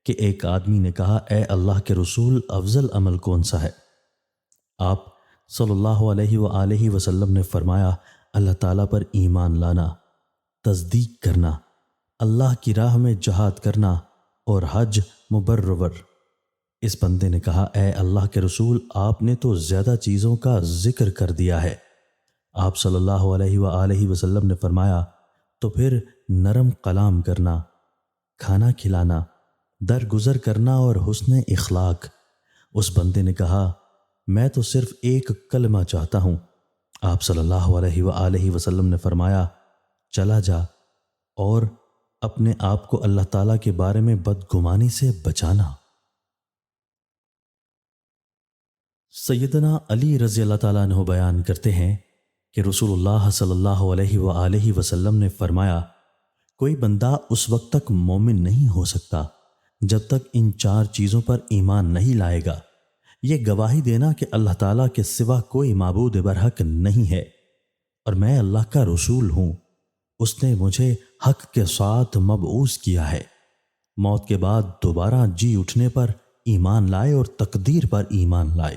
کہ ایک آدمی نے کہا، اے اللہ کے رسول، افضل عمل کون سا ہے؟ آپ صلی اللہ علیہ وآلہ وسلم نے فرمایا، اللہ تعالیٰ پر ایمان لانا، تصدیق کرنا، اللہ کی راہ میں جہاد کرنا اور حج مبرور۔ اس بندے نے کہا، اے اللہ کے رسول، آپ نے تو زیادہ چیزوں کا ذکر کر دیا ہے۔ آپ صلی اللہ علیہ وآلہ وسلم نے فرمایا، تو پھر نرم کلام کرنا، کھانا کھلانا، درگزر کرنا اور حسن اخلاق۔ اس بندے نے کہا، میں تو صرف ایک کلمہ چاہتا ہوں۔ آپ صلی اللہ علیہ وآلہ وسلم نے فرمایا، چلا جا اور اپنے آپ کو اللہ تعالیٰ کے بارے میں بدگمانی سے بچانا۔ سیدنا علی رضی اللہ تعالیٰ عنہ بیان کرتے ہیں کہ رسول اللہ صلی اللہ علیہ وآلہ وسلم نے فرمایا، کوئی بندہ اس وقت تک مومن نہیں ہو سکتا جب تک ان 4 چیزوں پر ایمان نہیں لائے گا۔ یہ گواہی دینا کہ اللہ تعالیٰ کے سوا کوئی معبود برحق نہیں ہے اور میں اللہ کا رسول ہوں، اس نے مجھے حق کے ساتھ مبعوث کیا ہے، موت کے بعد دوبارہ جی اٹھنے پر ایمان لائے اور تقدیر پر ایمان لائے۔